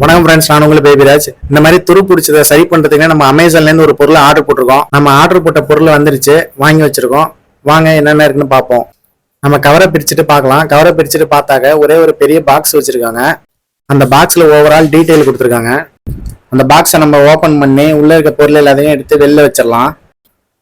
வணக்கம் ஃப்ரெண்ட்ஸ், நான் உங்களுக்கு பேபிராஜ். இந்த மாதிரி துரு பிடிச்சதை சரி பண்றதுக்கு நம்ம அமேசான்லேருந்து ஒரு பொருளை ஆர்டர் போட்டிருக்கோம். நம்ம ஆர்டர் போட்ட பொருள் வந்துருச்சு, வாங்கி வச்சிருக்கோம். வாங்க என்னென்ன இருக்குன்னு பார்ப்போம். நம்ம கவரை பிரிச்சுட்டு பார்க்கலாம். கவரை பிரிச்சுட்டு பார்த்தாக்க ஒரே ஒரு பெரிய பாக்ஸ் வச்சிருக்காங்க. அந்த பாக்ஸ்ல ஓவரால் டீட்டெயில் கொடுத்துருக்காங்க. அந்த பாக்ஸை நம்ம ஓப்பன் பண்ணி உள்ள இருக்க பொருள் எல்லாத்தையும் எடுத்து வெளில வச்சிடலாம்.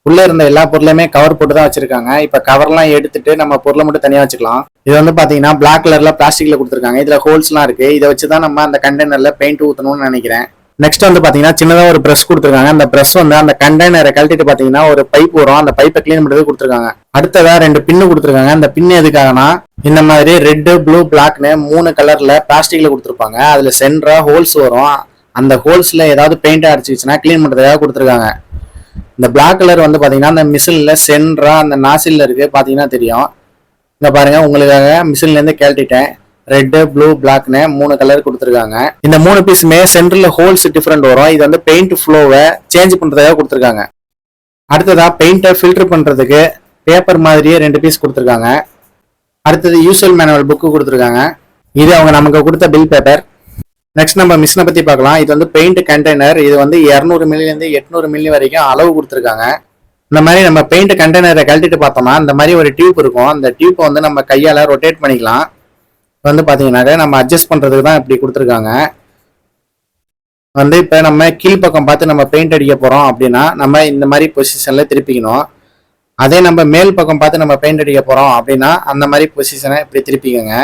உள்ள இருந்த எல்லா பொருளையுமே கவர் போட்டு தான் வச்சிருக்காங்க. இப்ப கவர்லாம் எடுத்துட்டு நம்ம பொருளை மட்டும் தனியா வச்சுக்கலாம். இது வந்து பாத்தீங்கன்னா பிளாக் கலர்ல பிளாஸ்டிக்ல கொடுத்துருக்காங்க. இதுல ஹோல்ஸ்லாம் இருக்கு. இதை வச்சுதான் நம்ம அந்த கண்டெய்னர்ல பெயிண்ட் ஊத்தணும்னு நினைக்கிறேன். நெக்ஸ்ட் வந்து பாத்தீங்கன்னா சின்னதா ஒரு பிரஷ் கொடுத்துருக்காங்க. அந்த பிரஷ் வந்து அந்த கண்டெய்னரை கழட்டிட்டு பாத்தீங்கன்னா ஒரு பைப் வரும். அந்த பைப்பை கிளீன் பண்றது கொடுத்துருக்காங்க. அடுத்ததா 2 பின்னு கொடுத்துருக்காங்க. அந்த பின் எதுக்காகனா இந்த மாதிரி ரெட், ப்ளூ, பிளாக்னு 3 கலர்ல பிளாஸ்டிக்ல கொடுத்துருப்பாங்க. அதுல சென்டரா ஹோல்ஸ் வரும். அந்த ஹோல்ஸ்ல ஏதாவது பெயிண்ட் அடிச்சுச்சுன்னா கிளீன் பண்றதுக்காக கொடுத்துருக்காங்க. இந்த பிளாக் கலர் வந்து பாத்தீங்கன்னா அந்த மிஷின்ல சென்டரா அந்த நாசில்ல இருக்கு, பாத்தீங்கன்னா தெரியும். இங்க பாருங்க, உங்களுக்காக மிஷின்ல இருந்து கேள்ட்டிட்டேன். ரெட், ப்ளூ, பிளாக்னு 3 கலர் கொடுத்துருக்காங்க. இந்த 3 பீஸுமே சென்டர்ல ஹோல்ஸ் டிஃபரெண்ட் வரும். இது வந்து பெயிண்ட் ஃப்ளோவை சேஞ்ச் பண்றதுக்காக கொடுத்துருக்காங்க. அடுத்ததா பெயிண்டை ஃபில்டர் பண்றதுக்கு பேப்பர் மாதிரியே 2 பீஸ் கொடுத்துருக்காங்க. அடுத்தது யூசல் மேனுவல் புக்கு கொடுத்துருக்காங்க. இது அவங்க நமக்கு கொடுத்த பில் பேப்பர். நெக்ஸ்ட் நம்ம மிஷினை பத்தி பார்க்கலாம். இது வந்து பெயிண்ட் கண்டெய்னர். இது வந்து 200 மில்லிலேருந்து 800 மில்லி வரைக்கும் அளவு கொடுத்துருக்காங்க. இந்த மாதிரி நம்ம பெயிண்ட் கண்டெய்னரை கழட்டிட்டு பார்த்தோம்னா இந்த மாதிரி ஒரு டியூப் இருக்கும். அந்த டியூப்பை வந்து நம்ம கையால ரொட்டேட் பண்ணிக்கலாம். வந்து பாத்தீங்கன்னாக்க நம்ம அட்ஜஸ்ட் பண்றதுக்கு தான் இப்படி கொடுத்துருக்காங்க. வந்து இப்ப நம்ம கீழ்ப்பக்கம் பார்த்து நம்ம பெயிண்ட் அடிக்க போறோம் அப்படின்னா நம்ம இந்த மாதிரி பொசிஷன்ல திருப்பிக்கணும். அதே நம்ம மேல் பக்கம் பார்த்து நம்ம பெயிண்ட் அடிக்க போறோம் அப்படின்னா அந்த மாதிரி பொசிஷனை இப்படி திருப்பிக்கோங்க.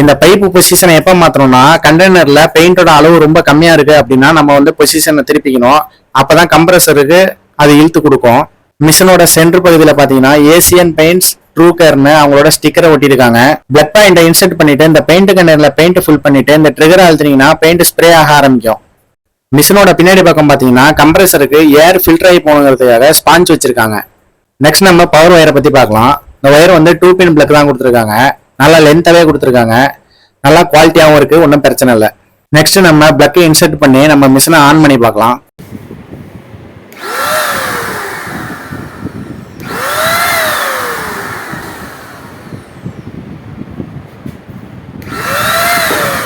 இந்த பைப்பு பொசிஷனை எப்ப மாத்தணும்னா கண்டெய்னர்ல பெயிண்டோட அளவு ரொம்ப கம்மியா இருக்கு அப்படின்னா நம்ம வந்து பொசிஷனை திருப்பிக்கணும். அப்பதான் கம்ப்ரஸருக்கு அது இழுத்து கொடுக்கும். மிஷினோட சென்டர் பகுதியில பாத்தீங்கன்னா ஏசியன் பெயிண்ட்ஸ் ட்ரூகர்னு அவங்களோட ஸ்டிக்கரை ஒட்டிருக்காங்க. பிளட் பாயிண்டை இன்சர்ட் பண்ணிட்டு இந்த பெயிண்ட் கண்டெய்னர்ல பெயிண்ட் ஃபுல் பண்ணிட்டு இந்த ட்ரிகர் அழுத்தினீங்கன்னா பெயிண்ட் ஸ்ப்ரே ஆக ஆரம்பிக்கும். மிஷினோட பின்னாடி பக்கம் பாத்தீங்கன்னா கம்ப்ரஸருக்கு ஏர் ஃபில்டர் ஆகி போகணுங்கிறதுக்காக ஸ்பாஞ்ச் வச்சிருக்காங்க. நெக்ஸ்ட் நம்ம பவர் ஒயரை பத்தி பார்க்கலாம். இந்த ஒயர் வந்து 2 பின் பிளக் தான் கொடுத்துருக்காங்க. நல்லா லென்த்தாவே கொடுத்துருக்காங்க. நல்லா குவாலிட்டியாகவும் இருக்கு, ஒன்றும் பிரச்சனை இல்லை. நெக்ஸ்ட் நம்ம பிளக்கை இன்சர்ட் பண்ணி நம்ம மிஷினை ஆன் பண்ணி பார்க்கலாம்.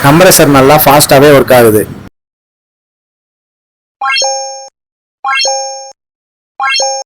கம்ப்ரஸர் நல்லா ஃபாஸ்டாவே ஒர்க் ஆகுது.